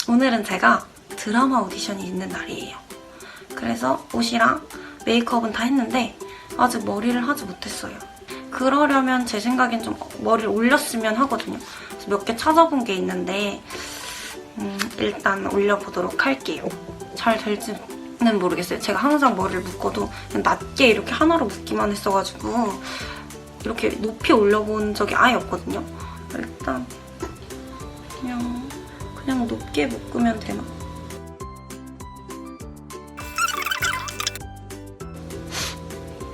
오늘은 제가 드라마 오디션이 있는 날이에요. 그래서 옷이랑 메이크업은 다 했는데 아직 머리를 하지 못했어요. 그러려면 제 생각엔 좀 머리를 올렸으면 하거든요. 그래서 몇 개 찾아본 게 있는데 일단 올려보도록 할게요. 잘 될지는 모르겠어요. 제가 항상 머리를 묶어도 그냥 낮게 이렇게 하나로 묶기만 했어가지고 이렇게 높이 올려본 적이 아예 없거든요. 일단 그냥 높게 묶으면 되나?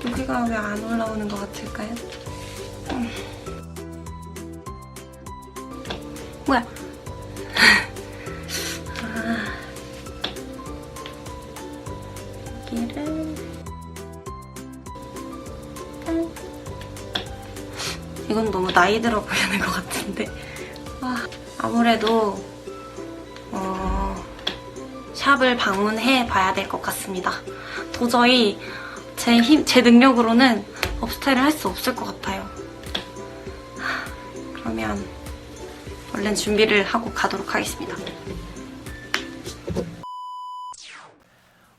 여기가 왜 안 올라오는 것 같을까요? 뭐야? 여기를 이건 너무 나이 들어 보이는 것 같은데 아무래도 샵을 방문해 봐야 될 것 같습니다. 도저히 제 능력으로는 업스타일을 할 수 없을 것 같아요. 그러면 얼른 준비를 하고 가도록 하겠습니다.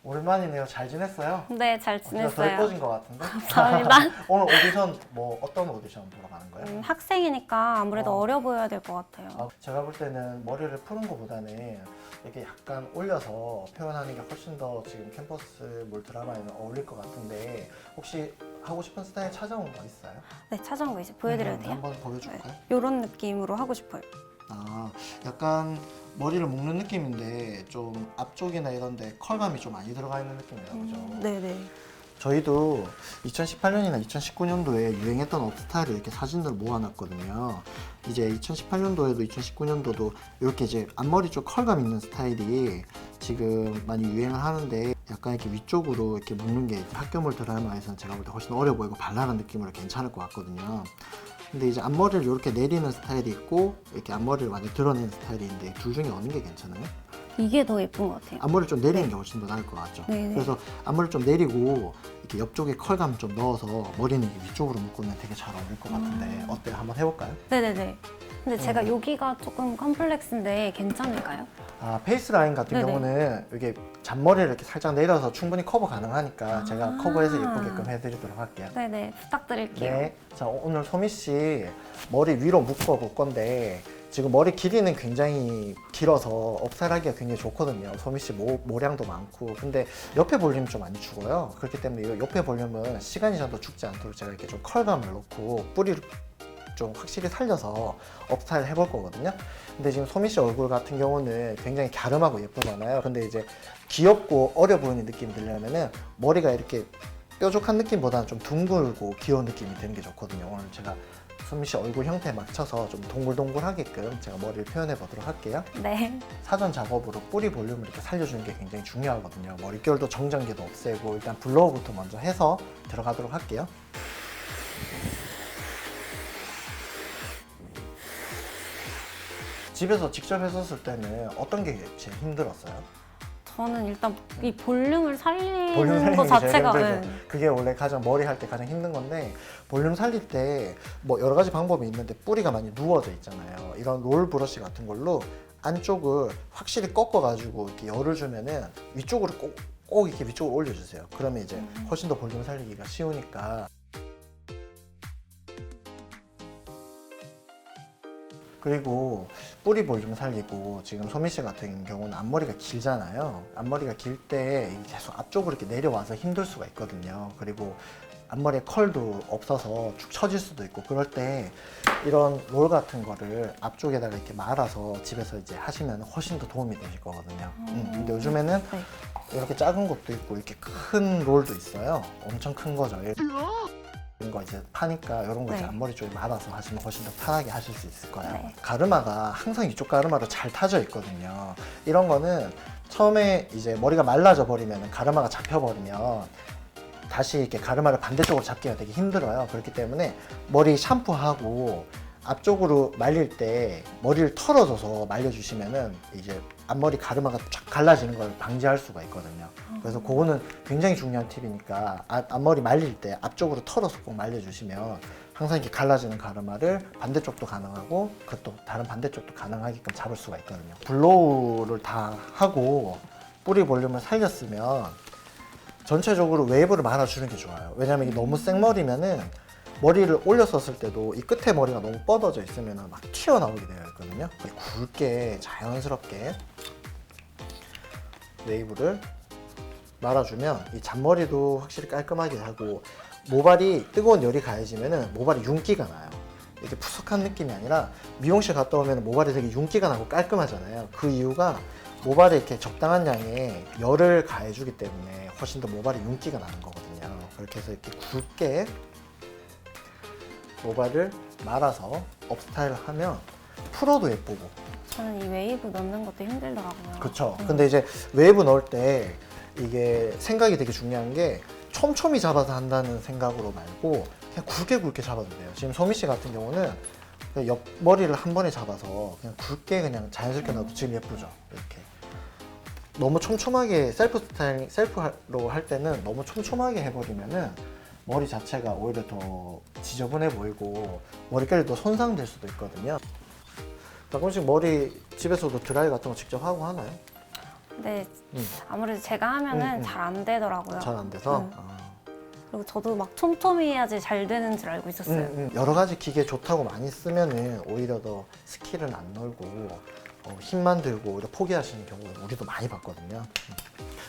오랜만이네요. 잘 지냈어요? 네, 잘 더 지냈어요. 예뻐진 것 같은데? 감사합니다. 오늘 오디션 어떤 오디션 보러 가는 거예요? 학생이니까 아무래도 어려 보여야 될 것 같아요. 제가 볼 때는 머리를 푸는 것보다는 이렇게 약간 올려서 표현하는 게 훨씬 더 지금 캠퍼스 몰 드라마에는 어울릴 것 같은데 혹시 하고 싶은 스타일 찾아온 거 있어요? 네, 찾아온 거 이제 보여드려도 돼요? 한번 보여줄까요? 이런 느낌으로 하고 싶어요. 약간 머리를 묶는 느낌인데 좀 앞쪽이나 이런 데 컬감이 좀 많이 들어가 있는 느낌이라 그죠? 네네. 저희도 2018년이나 2019년도에 유행했던 업스타일을 이렇게 사진들을 모아놨거든요. 이제 2018년도에도 2019년도도 이렇게 이제 앞머리 쪽 컬감 있는 스타일이 지금 많이 유행을 하는데 약간 이렇게 위쪽으로 이렇게 묶는 게 학교물 드라마에서는 제가 볼 때 훨씬 어려 보이고 발랄한 느낌으로 괜찮을 것 같거든요. 근데 이제 앞머리를 이렇게 내리는 스타일이 있고 이렇게 앞머리를 많이 드러내는 스타일인데 둘 중에 어느 게 괜찮아요? 이게 더 예쁜 것 같아요. 앞머리를 좀 내리는 게 훨씬 더 나을 것 같죠? 네네. 그래서 앞머리를 좀 내리고 이렇게 옆쪽에 컬감 좀 넣어서 머리는 이렇게 위쪽으로 묶으면 되게 잘 어울릴 것 같은데 어때요? 한번 해볼까요? 네네네. 근데 제가 여기가 조금 컴플렉스인데 괜찮을까요? 페이스 라인 같은 네네. 경우는 이게 잔머리를 이렇게 살짝 내려서 충분히 커버 가능하니까 제가 커버해서 예쁘게끔 해드리도록 할게요. 네네, 부탁드릴게요. 네. 자, 오늘 소미 씨 머리 위로 묶어 볼 건데 지금 머리 길이는 굉장히 길어서 업살하기가 굉장히 좋거든요. 소미 씨 모량도 많고 근데 옆에 볼륨이 좀 많이 죽어요. 그렇기 때문에 이 옆에 볼륨은 시간이 좀 더 죽지 않도록 제가 이렇게 좀 컬감을 넣고 뿌리를 좀 확실히 살려서 업스타일 해볼 거거든요. 근데 지금 소미 씨 얼굴 같은 경우는 굉장히 갸름하고 예쁘잖아요. 근데 이제 귀엽고 어려 보이는 느낌이 들려면은 머리가 이렇게 뾰족한 느낌보다는 좀 둥글고 귀여운 느낌이 드는 게 좋거든요. 오늘 제가 소미 씨 얼굴 형태에 맞춰서 좀 동글동글하게끔 제가 머리를 표현해 보도록 할게요. 네. 사전 작업으로 뿌리 볼륨을 이렇게 살려주는 게 굉장히 중요하거든요. 머릿결도 정전기도 없애고 일단 블러우부터 먼저 해서 들어가도록 할게요. 집에서 직접 했었을 때는 어떤 게 제일 힘들었어요? 저는 일단 이 볼륨을 살리는 볼륨 살리는 것 게 제일 자체가 힘들죠. 그게 원래 가장 머리 할 때 가장 힘든 건데 볼륨 살릴 때 뭐 여러 가지 방법이 있는데 뿌리가 많이 누워져 있잖아요. 이런 롤 브러쉬 같은 걸로 안쪽을 확실히 꺾어가지고 이렇게 열을 주면은 위쪽으로 꼭 이렇게 위쪽으로 올려주세요. 그러면 이제 훨씬 더 볼륨 살리기가 쉬우니까. 그리고 뿌리 볼륨 살리고 지금 소미 씨 같은 경우는 앞머리가 길잖아요. 앞머리가 길 때 계속 앞쪽으로 이렇게 내려와서 힘들 수가 있거든요. 그리고 앞머리에 컬도 없어서 축 처질 수도 있고 그럴 때 이런 롤 같은 거를 앞쪽에다가 이렇게 말아서 집에서 이제 하시면 훨씬 더 도움이 되실 거거든요. 근데 요즘에는 네. 이렇게 작은 것도 있고 이렇게 큰 롤도 있어요. 엄청 큰 거죠. 이런 거 이제 파니까 이런 거 이제 네. 앞머리 쪽에 말아서 하시면 훨씬 더 편하게 하실 수 있을 거예요. 네. 가르마가 항상 이쪽 가르마로 잘 타져 있거든요. 이런 거는 처음에 이제 머리가 말라져 버리면 가르마가 잡혀 버리면 다시 이렇게 가르마를 반대쪽으로 잡기가 되게 힘들어요. 그렇기 때문에 머리 샴푸하고 앞쪽으로 말릴 때 머리를 털어줘서 말려주시면은 이제 앞머리 가르마가 쫙 갈라지는 걸 방지할 수가 있거든요. 그래서 그거는 굉장히 중요한 팁이니까 앞머리 말릴 때 앞쪽으로 털어서 꼭 말려주시면 항상 이렇게 갈라지는 가르마를 반대쪽도 가능하고 그것도 다른 반대쪽도 가능하게끔 잡을 수가 있거든요. 블로우를 다 하고 뿌리 볼륨을 살렸으면 전체적으로 웨이브를 말아주는 게 좋아요. 왜냐면 이게 너무 생머리면은 머리를 올렸었을 때도 이 끝에 머리가 너무 뻗어져 있으면 막 튀어나오게 되어 있거든요. 굵게 자연스럽게 웨이브를 말아주면 이 잔머리도 확실히 깔끔하게 하고, 모발이 뜨거운 열이 가해지면은 모발이 윤기가 나요. 이렇게 푸석한 느낌이 아니라 미용실 갔다 오면 모발이 되게 윤기가 나고 깔끔하잖아요. 그 이유가 모발에 이렇게 적당한 양의 열을 가해주기 때문에 훨씬 더 모발에 윤기가 나는 거거든요. 그렇게 해서 이렇게 굵게 모발을 말아서 업스타일을 하면 풀어도 예쁘고. 저는 이 웨이브 넣는 것도 힘들더라고요. 그렇죠. 근데 이제 웨이브 넣을 때 이게 생각이 되게 중요한 게 촘촘히 잡아서 한다는 생각으로 말고 그냥 굵게 잡아도 돼요. 지금 소미 씨 같은 경우는 그냥 옆머리를 한 번에 잡아서 그냥 굵게 그냥 자연스럽게 놔도 지금 예쁘죠. 이렇게 너무 촘촘하게 셀프로 할 때는 너무 촘촘하게 해버리면은 머리 자체가 오히려 더 지저분해 보이고 머릿결이 손상될 수도 있거든요. 가끔씩 머리 집에서도 드라이 같은 거 직접 하고 하나요? 근데 아무래도 제가 하면은 잘 안 되더라고요. 잘 안 돼서? 아. 그리고 저도 막 촘촘히 해야지 잘 되는 줄 알고 있었어요. 여러 가지 기계 좋다고 많이 쓰면은 오히려 더 스킬은 안 놀고 힘만 들고 오히려 포기하시는 경우를 우리도 많이 봤거든요.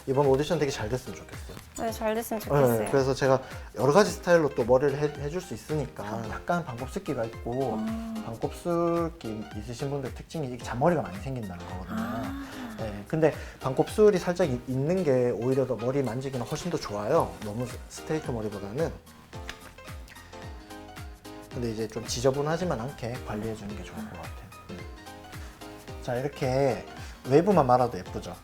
이번 오디션 되게 잘 됐으면 좋겠어요. 네, 잘 됐으면 좋겠어요. 네, 그래서 제가 여러 가지 스타일로 또 머리를 해줄 수 있으니까 약간 반곱슬기가 있고, 반곱슬기 있으신 분들 특징이 이게 잔머리가 많이 생긴다는 거거든요. 네, 근데 반곱슬이 살짝 있는 게 오히려 더 머리 만지기는 훨씬 더 좋아요. 너무 스트레이트 머리보다는. 근데 이제 좀 지저분하지만 않게 관리해 주는 게 좋을 것 같아요. 자, 이렇게 웨이브만 말아도 예쁘죠.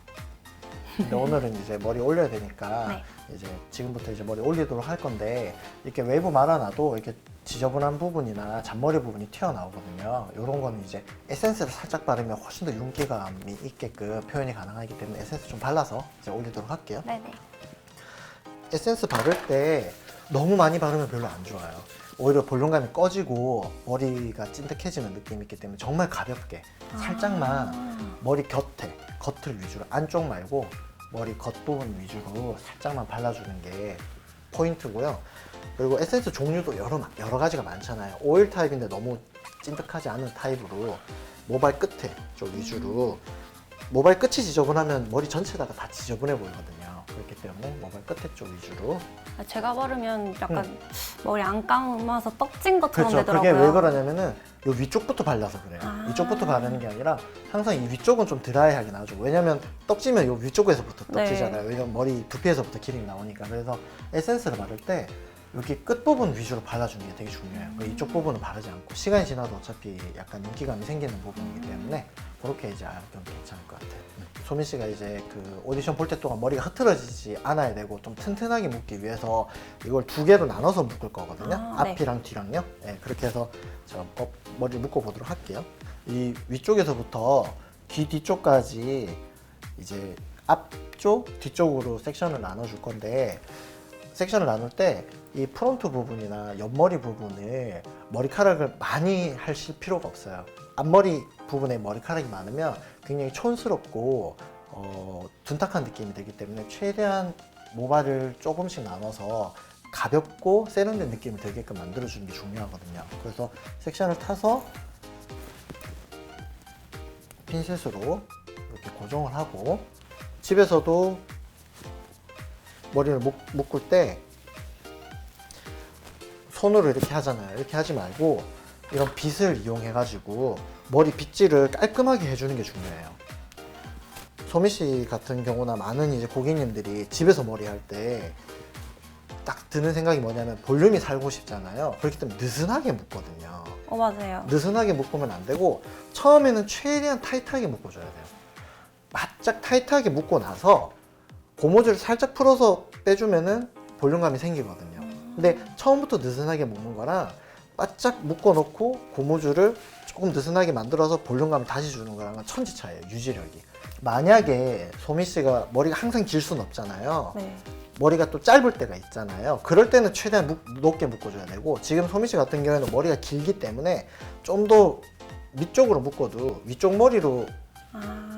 근데 오늘은 이제 머리 올려야 되니까 네. 이제 지금부터 이제 머리 올리도록 할 건데, 이렇게 웨이브 말아놔도 이렇게 지저분한 부분이나 잔머리 부분이 튀어나오거든요. 이런 거는 이제 에센스를 살짝 바르면 훨씬 더 윤기감이 있게끔 표현이 가능하기 때문에 에센스 좀 발라서 이제 올리도록 할게요. 네네. 에센스 바를 때 너무 많이 바르면 별로 안 좋아요. 오히려 볼륨감이 꺼지고 머리가 찐득해지는 느낌이 있기 때문에 정말 가볍게 살짝만 머리 겉을 위주로, 안쪽 말고 머리 겉부분 위주로 살짝만 발라주는 게 포인트고요. 그리고 에센스 종류도 여러 가지가 많잖아요. 오일 타입인데 너무 찐득하지 않은 타입으로 모발 끝에 쪽 위주로, 모발 끝이 지저분하면 머리 전체다가 다 지저분해 보이거든요. 그렇기 때문에 모발 끝에 쪽 위주로. 제가 바르면 약간 머리 안 감아서 떡진 것처럼 그렇죠. 되더라고요. 그게 왜 그러냐면은 요 위쪽부터 발라서 그래요. 이쪽부터 바르는 게 아니라 항상 이 위쪽은 좀 드라이하게 놔주고, 왜냐면 떡지면 요 위쪽에서부터 떡지잖아요. 왜냐면 머리 두피에서부터 기름이 나오니까. 그래서 에센스를 바를 때 여기 끝부분 위주로 발라주는 게 되게 중요해요. 이쪽 부분은 바르지 않고, 시간이 지나도 어차피 약간 윤기감이 생기는 부분이기 때문에 그렇게 이제 하면 괜찮을 것 같아요. 소민 씨가 이제 그 오디션 볼 때 동안 머리가 흐트러지지 않아야 되고 좀 튼튼하게 묶기 위해서 이걸 두 개로 나눠서 묶을 거거든요. 네. 앞이랑 뒤랑요. 네, 그렇게 해서 제가 머리를 묶어 보도록 할게요. 이 위쪽에서부터 귀 뒤쪽까지 이제 앞쪽, 뒤쪽으로 섹션을 나눠줄 건데, 섹션을 나눌 때 이 프론트 부분이나 옆머리 부분을 머리카락을 많이 하실 필요가 없어요. 앞머리 부분에 머리카락이 많으면 굉장히 촌스럽고 둔탁한 느낌이 들기 때문에 최대한 모발을 조금씩 나눠서 가볍고 세련된 느낌을 들게끔 만들어주는 게 중요하거든요. 그래서 섹션을 타서 핀셋으로 이렇게 고정을 하고, 집에서도 머리를 묶을 때 손으로 이렇게 하잖아요. 이렇게 하지 말고 이런 빗을 이용해 가지고 머리 빗질을 깔끔하게 해주는 게 중요해요. 소미 씨 같은 경우나 많은 이제 고객님들이 집에서 머리 할 때 딱 드는 생각이 뭐냐면 볼륨이 살고 싶잖아요. 그렇기 때문에 느슨하게 묶거든요. 맞아요. 느슨하게 묶으면 안 되고, 처음에는 최대한 타이트하게 묶어줘야 돼요. 바짝 타이트하게 묶고 나서 고무줄을 살짝 풀어서 빼주면은 볼륨감이 생기거든요. 근데 처음부터 느슨하게 묶는 거랑 바짝 묶어놓고 고무줄을 조금 느슨하게 만들어서 볼륨감을 다시 주는 거랑은 천지 차이예요, 유지력이. 만약에 소미 씨가 머리가 항상 길 수는 없잖아요. 네. 머리가 또 짧을 때가 있잖아요. 그럴 때는 최대한 높게 묶어줘야 되고, 지금 소미 씨 같은 경우에는 머리가 길기 때문에 좀 더 위쪽으로 묶어도 위쪽 머리로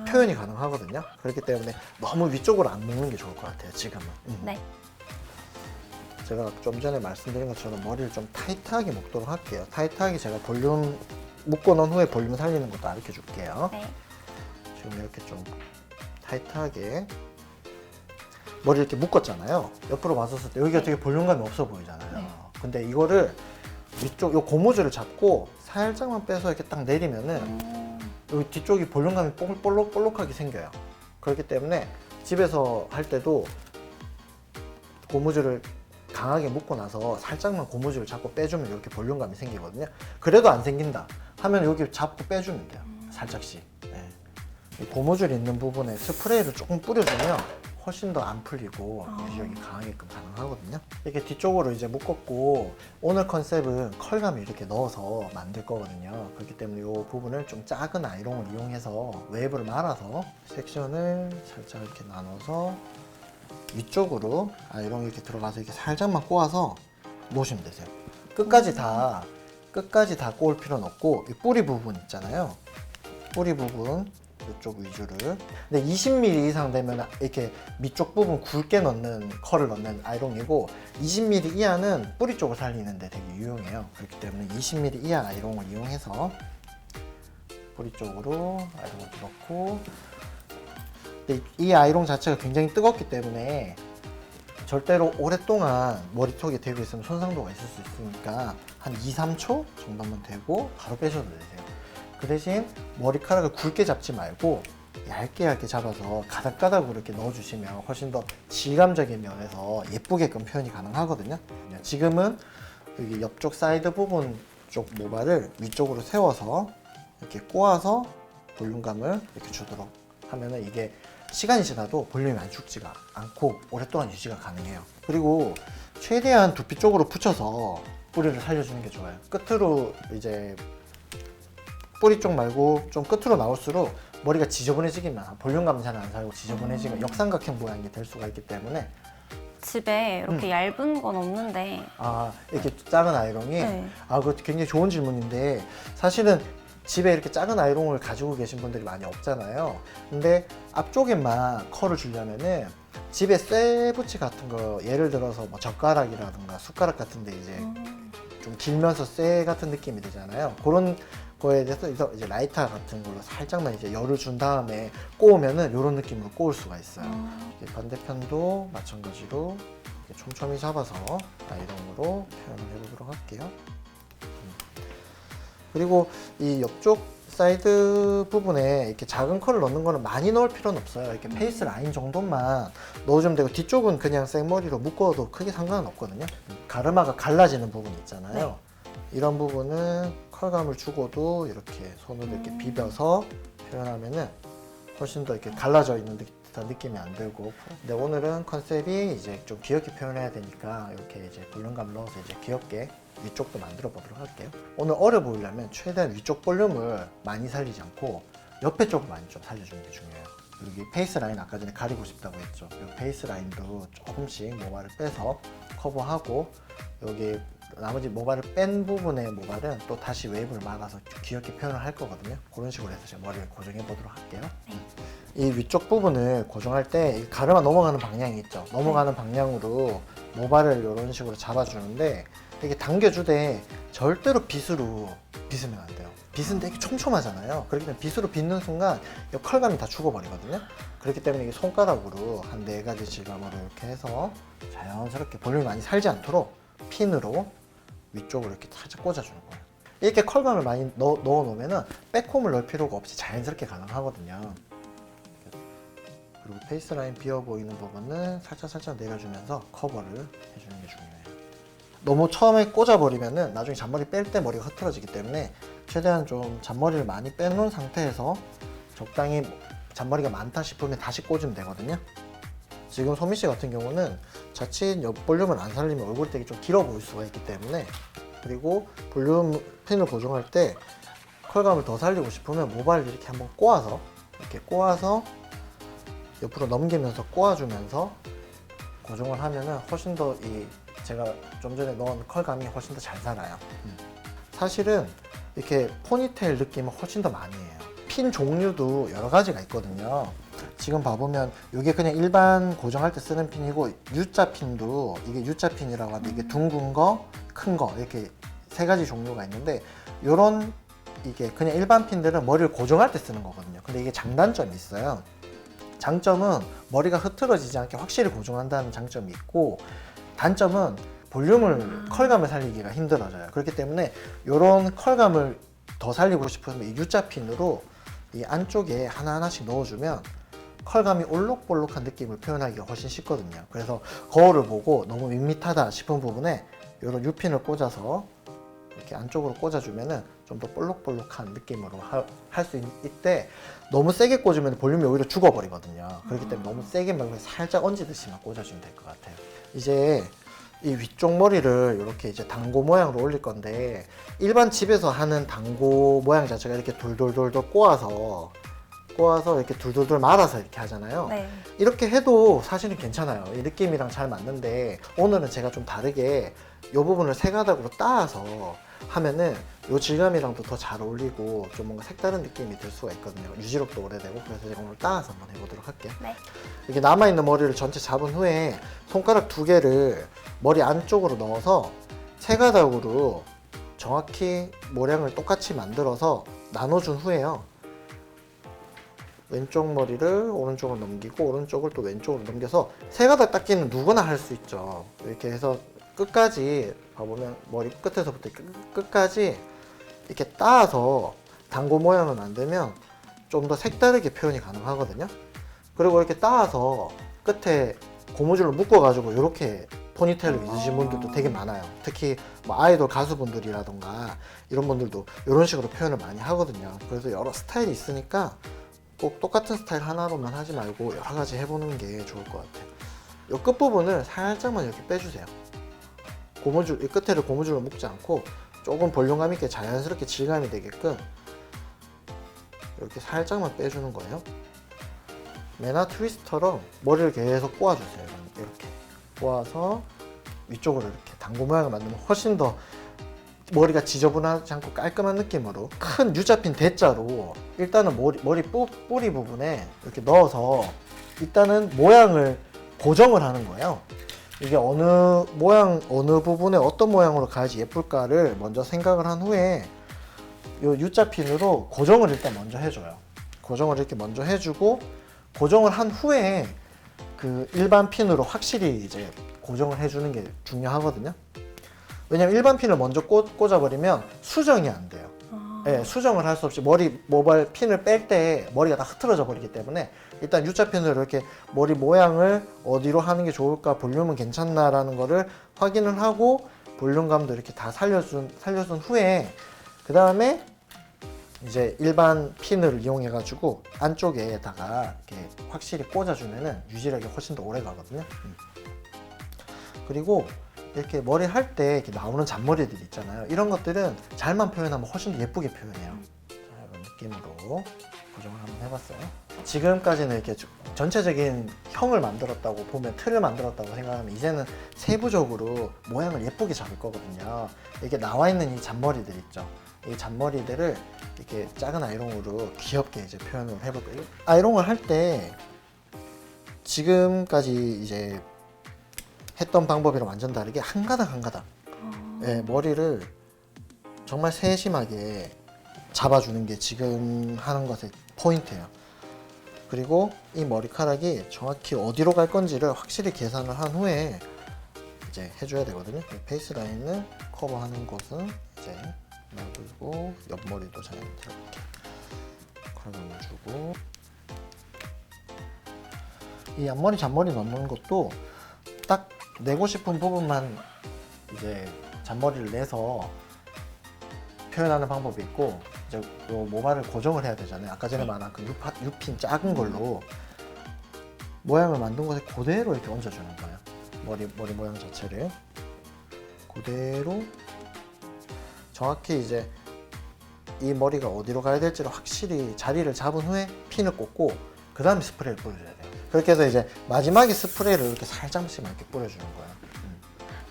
표현이 가능하거든요. 그렇기 때문에 너무 위쪽으로 안 묶는 게 좋을 것 같아요, 지금은. 네. 제가 좀 전에 말씀드린 것처럼 머리를 좀 타이트하게 묶도록 할게요. 타이트하게 제가 볼륨 묶어놓은 후에 볼륨 살리는 것도 가르쳐 줄게요. 네. 지금 이렇게 좀 타이트하게 머리 이렇게 묶었잖아요. 옆으로 맞았을 때 여기가 되게 볼륨감이 없어 보이잖아요. 네. 근데 이거를 위쪽 요 고무줄을 잡고 살짝만 빼서 이렇게 딱 내리면은 여기 뒤쪽이 볼륨감이 볼록볼록하게 생겨요. 그렇기 때문에 집에서 할 때도 고무줄을 강하게 묶고 나서 살짝만 고무줄을 잡고 빼주면 이렇게 볼륨감이 생기거든요. 그래도 안 생긴다 하면 여기 잡고 빼주면 돼요. 살짝씩. 네. 이 고무줄 있는 부분에 스프레이를 조금 뿌려주면 훨씬 더 안 풀리고 유지력이 강하게끔 가능하거든요. 이렇게 뒤쪽으로 이제 묶었고, 오늘 컨셉은 컬감을 이렇게 넣어서 만들 거거든요. 그렇기 때문에 이 부분을 좀 작은 아이롱을 이용해서 웨이브를 말아서 섹션을 살짝 이렇게 나눠서 위쪽으로 아이롱이 이렇게 들어가서 이렇게 살짝만 꼬아서 놓으시면 되세요. 끝까지 다 꼬을 필요는 없고, 이 뿌리 부분 있잖아요. 뿌리 부분 이쪽 위주를. 근데 20mm 이상 되면 이렇게 밑쪽 부분 굵게 넣는 컬을 넣는 아이롱이고, 20mm 이하는 뿌리 쪽을 살리는데 되게 유용해요. 그렇기 때문에 20mm 이하 아이롱을 이용해서 뿌리 쪽으로 아이롱을 넣고, 근데 이 아이롱 자체가 굉장히 뜨겁기 때문에 절대로 오랫동안 머리톡에 대고 있으면 손상도가 있을 수 있으니까 한 2, 3초 정도만 되고 바로 빼셔도 되세요. 그 대신 머리카락을 굵게 잡지 말고 얇게 잡아서 가닥가닥으로 이렇게 넣어주시면 훨씬 더 질감적인 면에서 예쁘게끔 표현이 가능하거든요. 지금은 여기 옆쪽 사이드 부분 쪽 모발을 위쪽으로 세워서 이렇게 꼬아서 볼륨감을 이렇게 주도록 하면은 이게 시간이 지나도 볼륨이 안 죽지가 않고 오랫동안 유지가 가능해요. 그리고 최대한 두피 쪽으로 붙여서 뿌리를 살려주는 게 좋아요. 끝으로 이제 뿌리 쪽 말고 좀 끝으로 나올수록 머리가 지저분해지기만, 볼륨감은 잘 안 살고 지저분해지고 역삼각형 모양이 될 수가 있기 때문에. 집에 이렇게 얇은 건 없는데. 이렇게 작은 아이롱이? 네. 그거 굉장히 좋은 질문인데, 사실은 집에 이렇게 작은 아이롱을 가지고 계신 분들이 많이 없잖아요. 근데 앞쪽에만 컬을 주려면은 집에 쇠붙이 같은 거, 예를 들어서 뭐 젓가락이라든가 숟가락 같은 데 이제 좀 길면서 쇠 같은 느낌이 되잖아요. 그런 거에 대해서 이제 라이터 같은 걸로 살짝만 이제 열을 준 다음에 꼬우면은 이런 느낌으로 꼬을 수가 있어요. 반대편도 마찬가지로 이렇게 촘촘히 잡아서 아이롱으로 표현을 해보도록 할게요. 그리고 이 옆쪽 사이드 부분에 이렇게 작은 컬을 넣는 거는 많이 넣을 필요는 없어요. 이렇게 페이스 라인 정도만 넣어주면 되고, 뒤쪽은 그냥 생머리로 묶어도 크게 상관은 없거든요. 가르마가 갈라지는 부분 있잖아요. 이런 부분은 컬감을 주고도 이렇게 손으로 이렇게 비벼서 표현하면은 훨씬 더 이렇게 갈라져 있는 듯한 느낌이 안 들고. 근데 오늘은 컨셉이 이제 좀 귀엽게 표현해야 되니까 이렇게 이제 볼륨감을 넣어서 이제 귀엽게 위쪽도 만들어 보도록 할게요. 오늘 어려 보이려면 최대한 위쪽 볼륨을 많이 살리지 않고 옆에 쪽을 많이 좀 살려주는 게 중요해요. 여기 페이스 라인 아까 전에 가리고 싶다고 했죠. 이 페이스 라인도 조금씩 모발을 빼서 커버하고, 여기 나머지 모발을 뺀 부분의 모발은 또 다시 웨이브를 막아서 귀엽게 표현을 할 거거든요. 그런 식으로 해서 제가 머리를 고정해 보도록 할게요. 이 위쪽 부분을 고정할 때 가르마 넘어가는 방향이 있죠. 넘어가는 방향으로 모발을 이런 식으로 잡아주는데, 이게 당겨주되 절대로 빗으로 빗으면 안 돼요. 빗은 되게 촘촘하잖아요. 그렇기 때문에 빗으로 빗는 순간 이 컬감이 다 죽어버리거든요. 그렇기 때문에 이게 손가락으로 한 4가지 질감으로 이렇게 해서 자연스럽게 볼륨이 많이 살지 않도록 핀으로 위쪽으로 이렇게 살짝 꽂아주는 거예요. 이렇게 컬감을 많이 넣어 놓으면은 백홈을 넣을 필요가 없이 자연스럽게 가능하거든요. 그리고 페이스 라인 비어 보이는 부분은 살짝 내려주면서 커버를 해주는 게 중요해요. 너무 처음에 꽂아버리면은 나중에 잔머리 뺄 때 머리가 흐트러지기 때문에 최대한 좀 잔머리를 많이 빼놓은 상태에서 적당히 잔머리가 많다 싶으면 다시 꽂으면 되거든요. 지금 소미 씨 같은 경우는 자칫 옆 볼륨을 안 살리면 얼굴 되게 좀 길어 보일 수가 있기 때문에, 그리고 볼륨 핀을 고정할 때 컬감을 더 살리고 싶으면 모발을 이렇게 한번 꼬아서 옆으로 넘기면서 꼬아주면서 고정을 하면은 훨씬 더 이 제가 좀 전에 넣은 컬감이 훨씬 더 잘 살아요. 사실은 이렇게 포니테일 느낌은 훨씬 더 많이 해요. 핀 종류도 여러 가지가 있거든요. 지금 봐보면 이게 그냥 일반 고정할 때 쓰는 핀이고 U자 핀도 이게 U자 핀이라고 하는데 이게 둥근 거, 큰 거 이렇게 세 가지 종류가 있는데 요런 이게 그냥 일반 핀들은 머리를 고정할 때 쓰는 거거든요. 근데 이게 장단점이 있어요. 장점은 머리가 흐트러지지 않게 확실히 고정한다는 장점이 있고 단점은 볼륨을 컬감을 살리기가 힘들어져요. 그렇기 때문에 이런 컬감을 더 살리고 싶으면 이 U자 핀으로 이 안쪽에 하나하나씩 넣어주면 컬감이 올록볼록한 느낌을 표현하기가 훨씬 쉽거든요. 그래서 거울을 보고 너무 밋밋하다 싶은 부분에 이런 U핀을 꽂아서 이렇게 안쪽으로 꽂아주면은 좀 더 볼록볼록한 느낌으로 할 수 있대. 너무 세게 꽂으면 볼륨이 오히려 죽어버리거든요. 그렇기 때문에 너무 세게 말고 살짝 얹듯이만 꽂아주면 될 것 같아요. 이제 이 위쪽 머리를 이렇게 이제 당고 모양으로 올릴 건데 일반 집에서 하는 당고 모양 자체가 이렇게 돌돌돌돌 꼬아서 이렇게 둘둘둘 말아서 이렇게 하잖아요. 네. 이렇게 해도 사실은 괜찮아요. 이 느낌이랑 잘 맞는데 오늘은 제가 좀 다르게 이 부분을 세 가닥으로 따서 하면은 이 질감이랑도 더 잘 어울리고 좀 뭔가 색다른 느낌이 들 수가 있거든요. 유지력도 오래되고. 그래서 제가 오늘 따서 한번 해보도록 할게요. 네. 이렇게 남아있는 머리를 전체 잡은 후에 손가락 두 개를 머리 안쪽으로 넣어서 세 가닥으로 정확히 모양을 똑같이 만들어서 나눠준 후에요. 왼쪽 머리를 오른쪽으로 넘기고 오른쪽을 또 왼쪽으로 넘겨서 세 가닥 닦기는 누구나 할 수 있죠. 이렇게 해서 끝까지 봐보면 머리 끝에서부터 끝까지 이렇게 따서 당고 모양을 만들면 좀 더 색다르게 표현이 가능하거든요. 그리고 이렇게 따서 끝에 고무줄로 묶어가지고 이렇게 포니테일을 있으신 분들도 되게 많아요. 특히 뭐 아이돌 가수분들이라던가 이런 분들도 이런 식으로 표현을 많이 하거든요. 그래서 여러 스타일이 있으니까 꼭 똑같은 스타일 하나로만 하지 말고 여러 가지 해보는 게 좋을 것 같아요. 이 끝부분을 살짝만 이렇게 빼주세요. 고무줄, 이 끝에를 고무줄로 묶지 않고 조금 볼륨감 있게 자연스럽게 질감이 되게끔 이렇게 살짝만 빼주는 거예요. 메나 트위스터로 머리를 계속 꼬아주세요. 이렇게 꼬아서 위쪽으로 이렇게 당고 모양을 만들면 훨씬 더 머리가 지저분하지 않고 깔끔한 느낌으로 큰 U자핀 대자로 일단은 머리 뿌리 부분에 이렇게 넣어서 일단은 모양을 고정을 하는 거예요. 이게 어느 모양, 어느 부분에 어떤 모양으로 가야지 예쁠까를 먼저 생각을 한 후에 이 U자핀으로 고정을 일단 먼저 해줘요. 고정을 이렇게 먼저 해주고 고정을 한 후에 그 일반 핀으로 확실히 이제 고정을 해주는 게 중요하거든요. 왜냐면 일반 핀을 먼저 꽂아버리면 수정이 안 돼요. 네, 수정을 할 수 없이 모발 핀을 뺄 때 머리가 다 흐트러져 버리기 때문에 일단 U자 핀으로 이렇게 머리 모양을 어디로 하는 게 좋을까, 볼륨은 괜찮나라는 거를 확인을 하고 볼륨감도 이렇게 다 살려준 후에 그 다음에 이제 일반 핀을 이용해 가지고 안쪽에다가 이렇게 확실히 꽂아주면은 유지력이 훨씬 더 오래 가거든요. 그리고 이렇게 머리 할 때 이렇게 나오는 잔머리들 있잖아요. 이런 것들은 잘만 표현하면 훨씬 더 예쁘게 표현해요. 자, 이런 느낌으로 고정을 한번 해봤어요. 지금까지는 이렇게 전체적인 형을 만들었다고 보면, 틀을 만들었다고 생각하면 이제는 세부적으로 모양을 예쁘게 잡을 거거든요. 이렇게 나와 있는 이 잔머리들 있죠. 이 잔머리들을 이렇게 작은 아이롱으로 귀엽게 이제 표현을 해볼게요. 아이롱을 할 때 지금까지 이제 했던 방법이랑 완전 다르게 한 가닥 한 가닥 머리를 정말 세심하게 잡아주는 게 지금 하는 것의 포인트예요. 그리고 이 머리카락이 정확히 어디로 갈 건지를 확실히 계산을 한 후에 이제 해줘야 되거든요. 페이스 라인을 커버하는 곳은 이제 놔두고 옆머리도 자연스럽게 컬럼을 주고, 이 앞머리 잔머리 넣는 것도 딱 내고 싶은 부분만 이제 잔머리를 내서 표현하는 방법이 있고, 이제 요 모발을 고정을 해야 되잖아요. 아까 전에 말한 그 U핀 작은 걸로 모양을 만든 곳에 그대로 이렇게 얹어주는 거예요. 머리 모양 자체를 그대로 정확히 이제 이 머리가 어디로 가야 될지를 확실히 자리를 잡은 후에 핀을 꽂고 그 다음에 스프레이를 뿌려줘야 돼요. 그렇게 해서 이제 마지막에 스프레이를 이렇게 살짝씩만 이렇게 뿌려주는 거예요.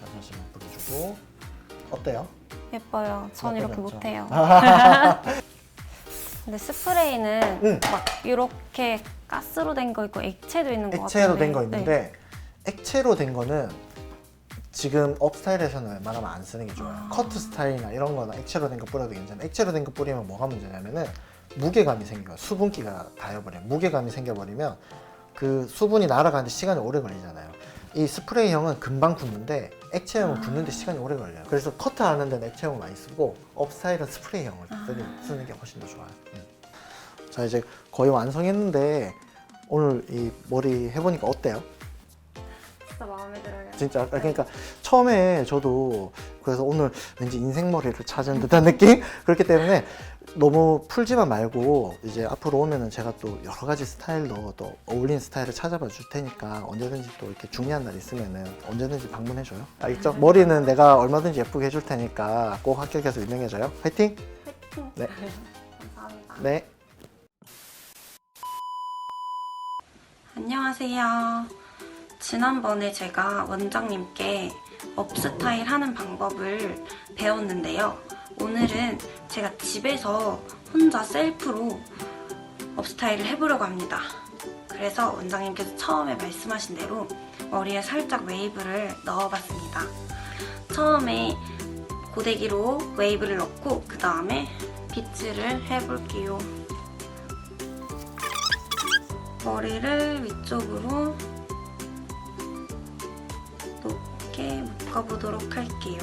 살짝씩만 뿌려주고. 어때요? 예뻐요. 전 이렇게 예쁘죠? 못해요. 근데 스프레이는 막 이렇게 가스로 된 거 있고 액체도 있는 것 같아요. 액체로 된 거 있는데 액체로 된 거는 지금 업스타일에서는 웬만하면 안 쓰는 게 좋아요. 커트 스타일이나 이런 거나 액체로 된 거 뿌려도 괜찮아요. 액체로 된 거 뿌리면 뭐가 문제냐면은 무게감이 생겨요. 수분기가 닿여버려요. 무게감이 생겨버리면 그 수분이 날아가는데 시간이 오래 걸리잖아요. 이 스프레이형은 금방 굳는데 액체형은 굳는데 시간이 오래 걸려요. 그래서 커트하는 데는 액체형을 많이 쓰고 업스타일은 스프레이형을 쓰는 게 훨씬 더 좋아요. 자, 이제 거의 완성했는데 오늘 이 머리 해보니까 어때요? 진짜 마음에 들어요. 진짜 그러니까 처음에 저도 그래서 오늘 왠지 인생 머리를 찾은 듯한 느낌? 그렇기 때문에 너무 풀지만 말고 이제 앞으로 오면은 제가 또 여러 가지 스타일로 또 어울리는 스타일을 찾아봐 줄 테니까 언제든지 또 이렇게 중요한 날 있으면은 언제든지 방문해줘요. 알겠죠? 머리는 내가 얼마든지 예쁘게 해줄 테니까 꼭 합격해서 유명해져요. 화이팅! 화이팅! 네. 감사합니다. 네. 안녕하세요. 지난번에 제가 원장님께 업스타일 하는 방법을 배웠는데요. 오늘은 제가 집에서 혼자 셀프로 업스타일을 해보려고 합니다. 그래서 원장님께서 처음에 말씀하신 대로 머리에 살짝 웨이브를 넣어봤습니다. 처음에 고데기로 웨이브를 넣고 그 다음에 빗질을 해볼게요. 머리를 위쪽으로 높게 묶어보도록 할게요.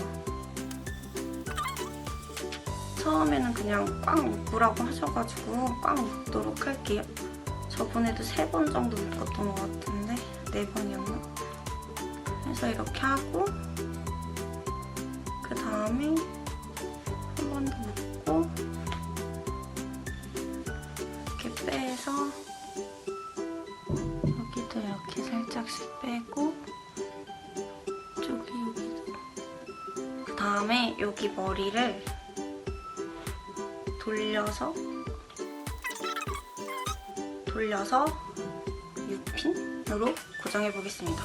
처음에는 그냥 꽉 묶으라고 하셔가지고 꽉 묶도록 할게요. 저번에도 3번 정도 묶었던 것 같은데 4번이었나? 그래서 이렇게 하고 그 다음에 한 번 더 묶고 이렇게 빼서 여기도 이렇게 살짝씩 빼고 여기도 그 다음에 여기 머리를 돌려서 6핀으로 고정해 보겠습니다.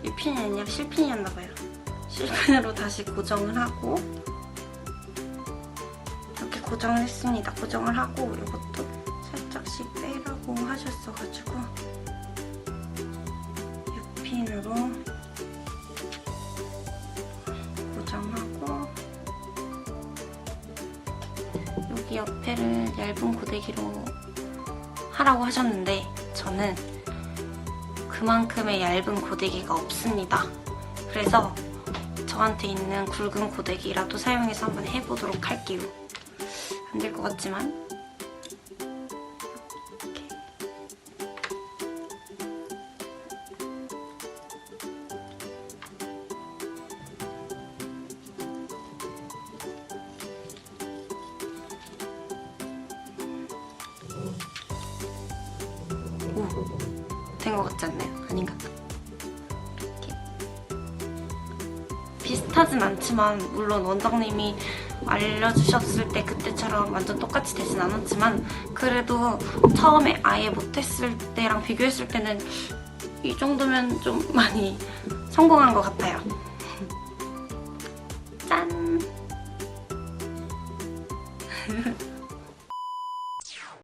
6핀이 아니라 실핀이었나봐요. 실핀으로 다시 고정을 하고 이렇게 고정을 했습니다. 고정을 하고 이것도 살짝씩 빼라고 하셨어가지고 6핀으로 고정하고 여기 옆에를 얇은 고데기로 하라고 하셨는데 저는 그만큼의 얇은 고데기가 없습니다. 그래서 저한테 있는 굵은 고데기라도 사용해서 한번 해보도록 할게요. 안 될 것 같지만 이렇게. 된 것 같지 않나요? 아닌가? 이렇게. 비슷하진 않지만 물론 원장님이 알려주셨을 때 그때처럼 완전 똑같이 되진 않았지만 그래도 처음에 아예 못했을 때랑 비교했을 때는 이 정도면 좀 많이 성공한 것 같아요. 짠!